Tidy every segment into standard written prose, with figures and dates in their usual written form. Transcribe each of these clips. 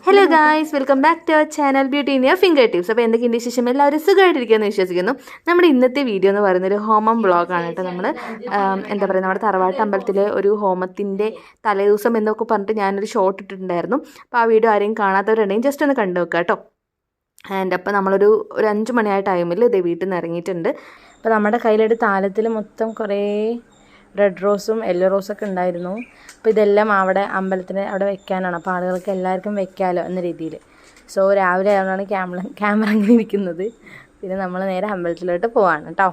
Hello guys, welcome back to our channel beauty in your fingertips. അപ്പോൾ എന്തൊക്കെയുണ്ട് വിശേഷം? എല്ലാവരും സുഖമായിട്ടിരിക്കുമെന്ന് വിശ്വസിക്കുന്നു. നമ്മുടെ ഇന്നത്തെ വീഡിയോ എന്ന് പറയുന്നൊരു ഹോമം വ്ളോഗാണ് കേട്ടോ. നമ്മൾ എന്താ പറയുക, നമ്മുടെ തറവാട്ട് അമ്പലത്തിലെ ഒരു ഹോമത്തിൻ്റെ തലേദിവസം എന്നൊക്കെ പറഞ്ഞിട്ട് ഞാനൊരു ഷോർട്ട് ഇട്ടിട്ടുണ്ടായിരുന്നു. അപ്പോൾ ആ വീഡിയോ ആരെയും കാണാത്തവരുണ്ടെങ്കിൽ ജസ്റ്റ് ഒന്ന് കണ്ടു നോക്കുക കേട്ടോ. ആൻഡ് അപ്പോൾ നമ്മളൊരു 5 മണിയായ ടൈമിൽ ഇതേ വീട്ടിൽ നിന്ന് ഇറങ്ങിയിട്ടുണ്ട്. അപ്പോൾ നമ്മുടെ കയ്യിലൊരു താലത്തിൽ മൊത്തം കുറേ റെഡ് റോസും യെല്ലോ റോസൊക്കെ ഉണ്ടായിരുന്നു. അപ്പോൾ ഇതെല്ലാം അവിടെ അമ്പലത്തിന് അവിടെ വെക്കാനാണ്. അപ്പോൾ ആളുകൾക്ക് എല്ലാവർക്കും വെക്കാമല്ലോ എന്ന രീതിയിൽ. സോ രാവിലെ ആയതുകൊണ്ടാണ് ക്യാമറ അങ്ങനെ ഇരിക്കുന്നത്. പിന്നെ നമ്മൾ നേരെ അമ്പലത്തിലോട്ട് പോവാണ് കേട്ടോ.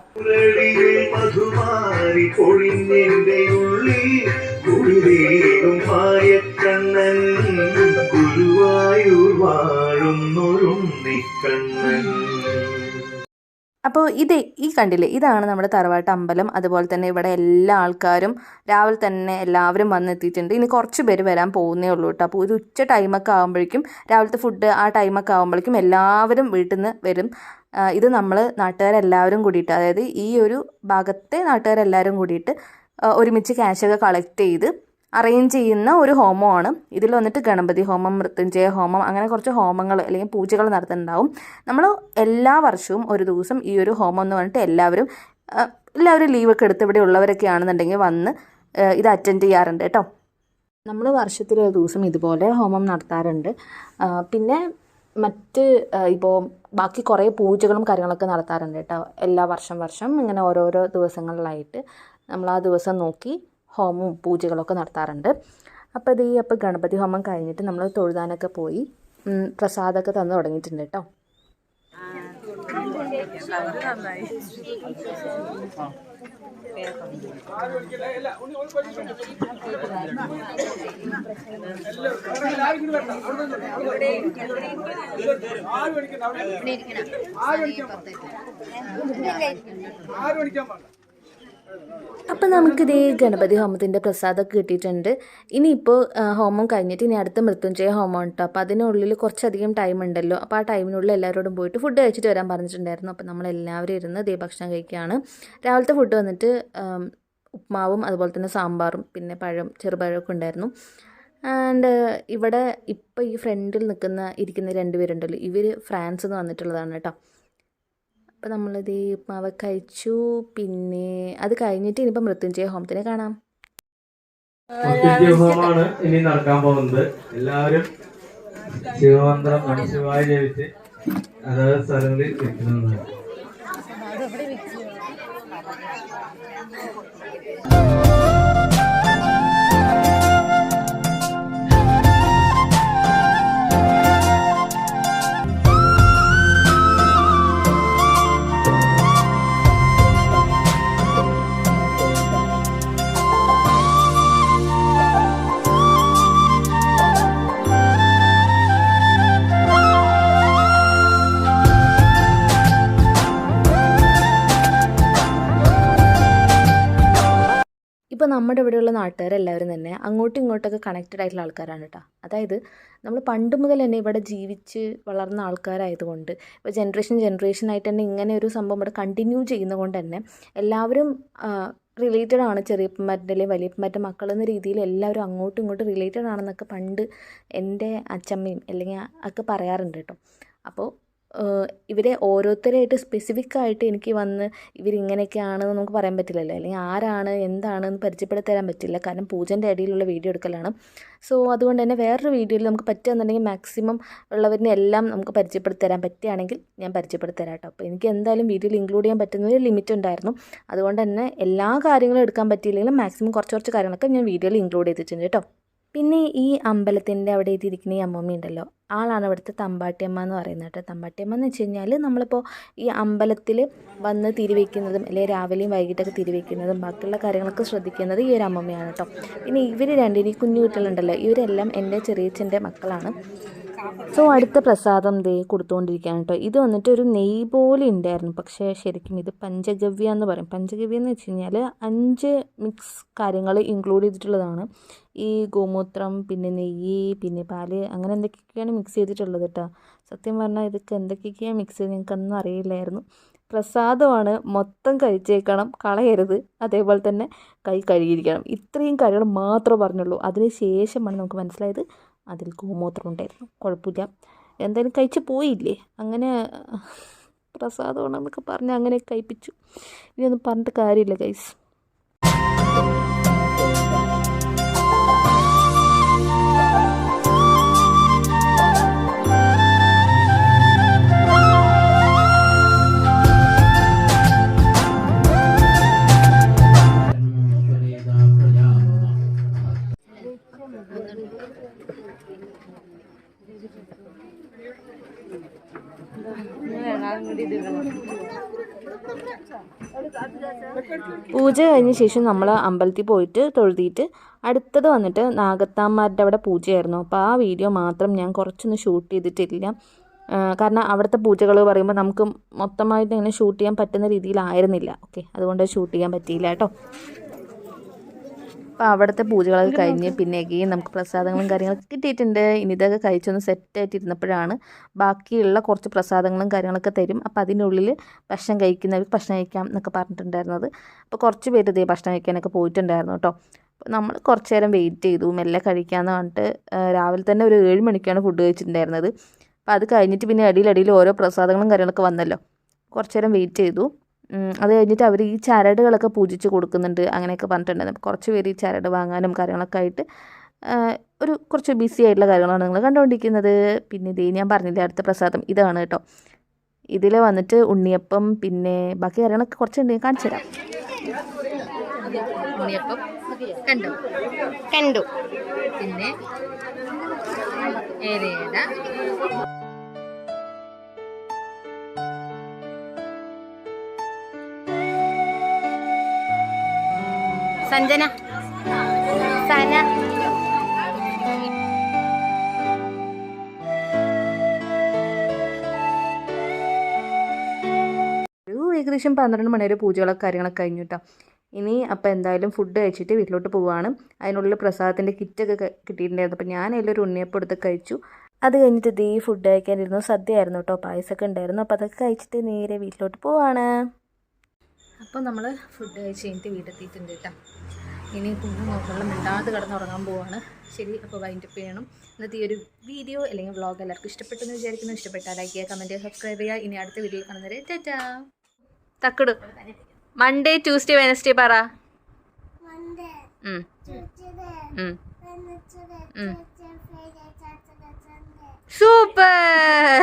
അപ്പോൾ ഈ കണ്ടില്ലേ, ഇതാണ് നമ്മുടെ തറവാട്ട് അമ്പലം. അതുപോലെ തന്നെ ഇവിടെ എല്ലാ ആൾക്കാരും രാവിലെ തന്നെ എല്ലാവരും വന്നെത്തിയിട്ടുണ്ട്. ഇനി കുറച്ച് പേര് വരാൻ പോകുന്നേ ഉള്ളൂ കേട്ടോ. അപ്പോൾ ഒരു ഉച്ച ടൈമൊക്കെ ആകുമ്പോഴേക്കും, രാവിലത്തെ ഫുഡ് ആ ടൈമൊക്കെ ആകുമ്പോഴേക്കും എല്ലാവരും വീട്ടിൽ നിന്ന് വരും. ഇത് നമ്മൾ നാട്ടുകാരെല്ലാവരും കൂടിയിട്ട്, അതായത് ഈ ഒരു ഭാഗത്തെ നാട്ടുകാരെല്ലാവരും കൂടിയിട്ട് ഒരുമിച്ച് ക്യാഷൊക്കെ കളക്ട് ചെയ്ത് അറേഞ്ച് ചെയ്യുന്ന ഒരു ഹോമമാണ്. ഇതിൽ വന്നിട്ട് ഗണപതി ഹോമം, മൃത്യുഞ്ജയ ഹോമം, അങ്ങനെ കുറച്ച് ഹോമങ്ങൾ അല്ലെങ്കിൽ പൂജകൾ നടത്തുന്നുണ്ടാവും. നമ്മൾ എല്ലാ വർഷവും ഒരു ദിവസം ഈ ഒരു ഹോമം എന്ന് പറഞ്ഞിട്ട് എല്ലാവരും ലീവൊക്കെ എടുത്ത് ഇവിടെ ഉള്ളവരൊക്കെ ആണെന്നുണ്ടെങ്കിൽ വന്ന് ഇത് അറ്റൻഡ് ചെയ്യാറുണ്ട് കേട്ടോ. നമ്മൾ വർഷത്തിലൊരു ദിവസം ഇതുപോലെ ഹോമം നടത്താറുണ്ട്. പിന്നെ മറ്റ് ഇപ്പോൾ ബാക്കി കുറേ പൂജകളും കാര്യങ്ങളൊക്കെ നടത്താറുണ്ട് കേട്ടോ. എല്ലാ വർഷം ഇങ്ങനെ ഓരോരോ ദിവസങ്ങളിലായിട്ട് നമ്മൾ ആ ദിവസം നോക്കി ഹോമവും പൂജകളൊക്കെ നടത്താറുണ്ട്. അപ്പോൾ ഗണപതി ഹോമം കഴിഞ്ഞിട്ട് നമ്മൾ തൊഴുതാനൊക്കെ പോയി പ്രസാദമൊക്കെ തന്നു തുടങ്ങിയിട്ടുണ്ട് കേട്ടോ. അപ്പോൾ നമുക്കിതേ ഗണപതി ഹോമത്തിൻ്റെ പ്രസാദമൊക്കെ കിട്ടിയിട്ടുണ്ട്. ഇനിയിപ്പോൾ ഹോമം കഴിഞ്ഞിട്ട് ഇനി അടുത്ത മൃത്യുഞ്ജയ ഹോമം കേട്ടോ. അപ്പോൾ അതിനുള്ളിൽ കുറച്ചധികം ടൈം ഉണ്ടല്ലോ. അപ്പോൾ ആ ടൈമിനുള്ളിൽ എല്ലാവരോടും പോയിട്ട് ഫുഡ് കഴിച്ചിട്ട് വരാൻ പറഞ്ഞിട്ടുണ്ടായിരുന്നു. അപ്പോൾ നമ്മളെല്ലാവരും ഇരുന്ന് ഭക്ഷണം കഴിക്കുകയാണ്. രാവിലത്തെ ഫുഡ് വന്നിട്ട് ഉപ്മാവും അതുപോലെ തന്നെ സാമ്പാറും പിന്നെ ചെറുപഴമൊക്കെ ഉണ്ടായിരുന്നു. ആൻഡ് ഇവിടെ ഇപ്പോൾ ഈ ഫ്രണ്ടിൽ ഇരിക്കുന്ന 2 പേരുണ്ടല്ലോ, ഇവർ ഫ്രാൻസിൽ നിന്ന് വന്നിട്ടുള്ളതാണ് കേട്ടോ. അപ്പോൾ നമ്മളിത് ഉപ്മാവ് കഴിച്ചു. പിന്നെ അത് കഴിഞ്ഞിട്ട് ഇനിയിപ്പോൾ മൃത്യുഞ്ജയ ഹോമത്തിനെ കാണാം. മൃത്യുഞ്ജയ ഹോമമാണ് ഇനി നടക്കാൻ പോകുന്നത്. എല്ലാവരും ശിവമന്ത്രം മനസ്സിവായി ജപിച്ച് അതായത് സ്ഥലങ്ങളിൽ വെക്കുന്നതാണ്. ഇപ്പോൾ നമ്മുടെ ഇവിടെയുള്ള നാട്ടുകാരെല്ലാവരും തന്നെ അങ്ങോട്ടും ഇങ്ങോട്ടൊക്കെ കണക്റ്റഡ് ആയിട്ടുള്ള ആൾക്കാരാണ് കേട്ടോ. അതായത് നമ്മൾ പണ്ട് മുതൽ തന്നെ ഇവിടെ ജീവിച്ച് വളർന്ന ആൾക്കാരായതുകൊണ്ട് ഇപ്പോൾ ജനറേഷനായിട്ട് തന്നെ ഇങ്ങനെ ഒരു സംഭവം ഇവിടെ കണ്ടിന്യൂ ചെയ്യുന്നതുകൊണ്ട് തന്നെ എല്ലാവരും റിലേറ്റഡ് ആണ്. ചെറിയപ്പന്മാരുടെ അല്ലെങ്കിൽ വലിയപ്പന്മാരുടെ മക്കൾ എന്ന രീതിയിൽ എല്ലാവരും അങ്ങോട്ടും ഇങ്ങോട്ടും റിലേറ്റഡ് ആണെന്നൊക്കെ പണ്ട് എൻ്റെ അച്ചമ്മയും അല്ലെങ്കിൽ ഒക്കെ പറയാറുണ്ട് കേട്ടോ. അപ്പോൾ ഇവരെ ഓരോരുത്തരായിട്ട് സ്പെസിഫിക്കായിട്ട് എനിക്ക് വന്ന് ഇവരിങ്ങനെയൊക്കെയാണെന്ന് നമുക്ക് പറയാൻ പറ്റില്ലല്ലോ, അല്ലെങ്കിൽ ആരാണ് എന്താണെന്ന് പരിചയപ്പെടുത്തരാൻ പറ്റില്ല. കാരണം പൂജൻ്റെ ഇടയിലുള്ള വീഡിയോ എടുക്കലാണ്. സോ അതുകൊണ്ട് തന്നെ വേറൊരു വീഡിയോയിൽ നമുക്ക് പറ്റുകയെന്നുണ്ടെങ്കിൽ മാക്സിമം ഉള്ളവരിനെ എല്ലാം നമുക്ക് പരിചയപ്പെടുത്തരാൻ പറ്റുകയാണെങ്കിൽ ഞാൻ പരിചയപ്പെടുത്തരാം കേട്ടോ. അപ്പോൾ എനിക്ക് എന്തായാലും വീഡിയോയിൽ ഇൻക്ലൂഡ് ചെയ്യാൻ പറ്റുന്ന ഒരു ലിമിറ്റ് ഉണ്ടായിരുന്നു. അതുകൊണ്ട് തന്നെ എല്ലാ കാര്യങ്ങളും എടുക്കാൻ പറ്റിയില്ലെങ്കിലും മാക്സിമം കുറച്ച് കാര്യങ്ങളൊക്കെ ഞാൻ വീഡിയോയിൽ ഇൻക്ലൂഡ് ചെയ്തിട്ടുണ്ട് കേട്ടോ. പിന്നെ ഈ അമ്പലത്തിൻ്റെ അവിടെ എത്തിയിരിക്കുന്ന ഈ അമ്മമ്മ ഉണ്ടല്ലോ, ആളാണ് ഇവിടുത്തെ തമ്പാട്ടിയമ്മ എന്ന് പറയുന്നത് കേട്ടോ. തമ്പാട്ടിയമ്മ എന്ന് വെച്ച് കഴിഞ്ഞാൽ നമ്മളിപ്പോൾ ഈ അമ്പലത്തിൽ വന്ന് തിരിവെക്കുന്നതും അല്ലെങ്കിൽ രാവിലെയും വൈകിട്ടൊക്കെ തിരിവെക്കുന്നതും ബാക്കിയുള്ള കാര്യങ്ങളൊക്കെ ശ്രദ്ധിക്കുന്നത് ഈ ഒരു അമ്മമ്മയാണ് കേട്ടോ. പിന്നെ ഇവർ രണ്ടിനും ഈ കുഞ്ഞു കുട്ടികളുണ്ടല്ലോ, ഇവരെല്ലാം എൻ്റെ ചെറിയച്ഛൻ്റെ മക്കളാണ്. സോ അടുത്ത പ്രസാദം കൊടുത്തുകൊണ്ടിരിക്കുകയാണ് കേട്ടോ. ഇത് വന്നിട്ട് ഒരു നെയ്യ് പോലെ ഉണ്ടായിരുന്നു, പക്ഷേ ശരിക്കും ഇത് പഞ്ചഗവ്യ എന്ന് പറയും. പഞ്ചഗവ്യ എന്ന് വെച്ച് കഴിഞ്ഞാൽ 5 മിക്സ് കാര്യങ്ങൾ ഇൻക്ലൂഡ് ചെയ്തിട്ടുള്ളതാണ്. ഈ ഗോമൂത്രം, പിന്നെ നെയ്യ്, പിന്നെ പാല്, അങ്ങനെ എന്തൊക്കെയൊക്കെയാണ് മിക്സ് ചെയ്തിട്ടുള്ളത് കേട്ടോ. സത്യം പറഞ്ഞാൽ ഇതൊക്കെ എന്തൊക്കെയൊക്കെയാണ് മിക്സ് ചെയ്ത് ഞങ്ങൾക്കൊന്നും അറിയില്ലായിരുന്നു. പ്രസാദമാണ്, മൊത്തം കഴിച്ചേക്കണം, കളയരുത്, അതേപോലെ തന്നെ കൈ കഴുകിയിരിക്കണം. ഇത്രയും കാര്യങ്ങൾ മാത്രമേ പറഞ്ഞുള്ളൂ. അതിന് ശേഷമാണ് നമുക്ക് മനസ്സിലായത് അതിൽ ഗോമൂത്രം ഉണ്ടായിരുന്നു. കുഴപ്പമില്ല, എന്തായാലും കഴിച്ച് പോയില്ലേ, അങ്ങനെ പ്രസാദമാണെന്നൊക്കെ പറഞ്ഞ് അങ്ങനെ കഴിപ്പിച്ചു. ഇനിയൊന്നും പറഞ്ഞിട്ട് കാര്യമില്ല ഗൈസ്. പൂജ കഴിഞ്ഞ ശേഷം നമ്മൾ അമ്പലത്തിൽ പോയിട്ട് തൊഴുതിയിട്ട് അടുത്തത് വന്നിട്ട് നാഗത്താന്മാരുടെ അവിടെ പൂജയായിരുന്നു. അപ്പോൾ ആ വീഡിയോ മാത്രം ഞാൻ കുറച്ചൊന്ന് ഷൂട്ട് ചെയ്തിട്ടില്ല. കാരണം അവിടുത്തെ പൂജകൾ പറയുമ്പോൾ നമുക്ക് മൊത്തമായിട്ട് ഇങ്ങനെ ഷൂട്ട് ചെയ്യാൻ പറ്റുന്ന രീതിയിലായിരുന്നില്ല. ഓക്കെ, അതുകൊണ്ട് ഷൂട്ട് ചെയ്യാൻ പറ്റിയില്ല കേട്ടോ. അപ്പോൾ അവിടുത്തെ പൂജകളൊക്കെ കഴിഞ്ഞ് പിന്നെ എഗെയിൻ നമുക്ക് പ്രസാദങ്ങളും കാര്യങ്ങളൊക്കെ കിട്ടിയിട്ടുണ്ട്. ഇനി ഇതൊക്കെ കഴിച്ചൊന്ന് സെറ്റായിട്ട് ഇരുന്നപ്പോഴാണ് ബാക്കിയുള്ള കുറച്ച് പ്രസാദങ്ങളും കാര്യങ്ങളൊക്കെ തരും. അപ്പോൾ അതിനുള്ളിൽ ഭക്ഷണം കഴിക്കുന്നവർക്ക് ഭക്ഷണം കഴിക്കാം എന്നൊക്കെ പറഞ്ഞിട്ടുണ്ടായിരുന്നത്. അപ്പോൾ കുറച്ച് പേര് ഇതേ ഭക്ഷണം കഴിക്കാനൊക്കെ പോയിട്ടുണ്ടായിരുന്നു കേട്ടോ. അപ്പോൾ നമ്മൾ കുറച്ച് നേരം വെയിറ്റ് ചെയ്തു, മെല്ലെ കഴിക്കാമെന്ന് പറഞ്ഞിട്ട്. രാവിലെ തന്നെ ഒരു 7 മണിക്കാണ് ഫുഡ് കഴിച്ചിട്ടുണ്ടായിരുന്നത്. അപ്പോൾ അത് കഴിഞ്ഞിട്ട് പിന്നെ അടിയിലടിയിൽ ഓരോ പ്രസാദങ്ങളും കാര്യങ്ങളൊക്കെ വന്നല്ലോ. കുറച്ച് നേരം വെയിറ്റ് ചെയ്തു. അത് കഴിഞ്ഞിട്ട് അവർ ഈ ചരടുകളൊക്കെ പൂജിച്ച് കൊടുക്കുന്നുണ്ട് അങ്ങനെയൊക്കെ പറഞ്ഞിട്ടുണ്ടായിരുന്നു. അപ്പോൾ കുറച്ച് പേര് ഈ ചരട് വാങ്ങാനും കാര്യങ്ങളൊക്കെ ആയിട്ട് ഒരു കുറച്ച് ബിസി ആയിട്ടുള്ള കാര്യങ്ങളാണ് നിങ്ങൾ കണ്ടുകൊണ്ടിരിക്കുന്നത്. പിന്നെ ഇതേ ഞാൻ പറഞ്ഞില്ലേ അടുത്ത പ്രസാദം ഇതാണ് കേട്ടോ. ഇതിൽ വന്നിട്ട് ഉണ്ണിയപ്പം, പിന്നെ ബാക്കി കാര്യങ്ങളൊക്കെ കുറച്ചുണ്ട്, കാണിച്ചു തരാം. ഉണ്ണിയപ്പം കണ്ടു, പിന്നെ ഏരേട, സഞ്ജന, സന, ഏകദേശം 12 മണി വരെ പൂജകളൊക്കെ കാര്യങ്ങളൊക്കെ കഴിഞ്ഞു കേട്ടോ. ഇനി അപ്പോൾ എന്തായാലും ഫുഡ് കഴിച്ചിട്ട് വീട്ടിലോട്ട് പോവുകയാണ്. അതിനുള്ളിൽ പ്രസാദത്തിൻ്റെ കിറ്റൊക്കെ കിട്ടിയിട്ടുണ്ടായിരുന്നു. അപ്പോൾ ഞാൻ അതിലൊരു ഉണ്ണിയപ്പം എടുത്ത് കഴിച്ചു. അത് കഴിഞ്ഞിട്ട് ഇതേ ഫുഡ് കഴിക്കാനിരുന്നു. സദ്യ ആയിരുന്നു കേട്ടോ, പായസമൊക്കെ ഉണ്ടായിരുന്നു. അപ്പോൾ അതൊക്കെ കഴിച്ചിട്ട് നേരെ വീട്ടിലോട്ട് പോവാണ്. അപ്പോൾ നമ്മൾ ഫുഡ് കഴിച്ച് കഴിഞ്ഞിട്ട് വീടെത്തിയിട്ടുണ്ട് കേട്ടോ. ഇനി കുഞ്ഞു നോക്കണം, മിണ്ടാതെ കിടന്നുറങ്ങാൻ പോവാണ്. ശരി, അപ്പോൾ വൈൻഡപ്പ് ചെയ്യണം. ഇന്നത്തെ ഈ ഒരു വീഡിയോ അല്ലെങ്കിൽ വ്ളോഗ് എല്ലാവർക്കും ഇഷ്ടപ്പെട്ടെന്ന് വിചാരിക്കുന്നു. ഇഷ്ടപ്പെട്ടാൽ ലൈക്ക് ചെയ്യുക, കമൻറ്റ് ചെയ്യുക, സബ്സ്ക്രൈബ് ചെയ്യുക. ഇനി അടുത്ത വീഡിയോയിൽ കാണുന്നവരെ ടാറ്റാ. തക്കട് മൺഡേ ട്യൂസ്ഡേ വെനസ്ഡേ പറ. സൂപ്പർ.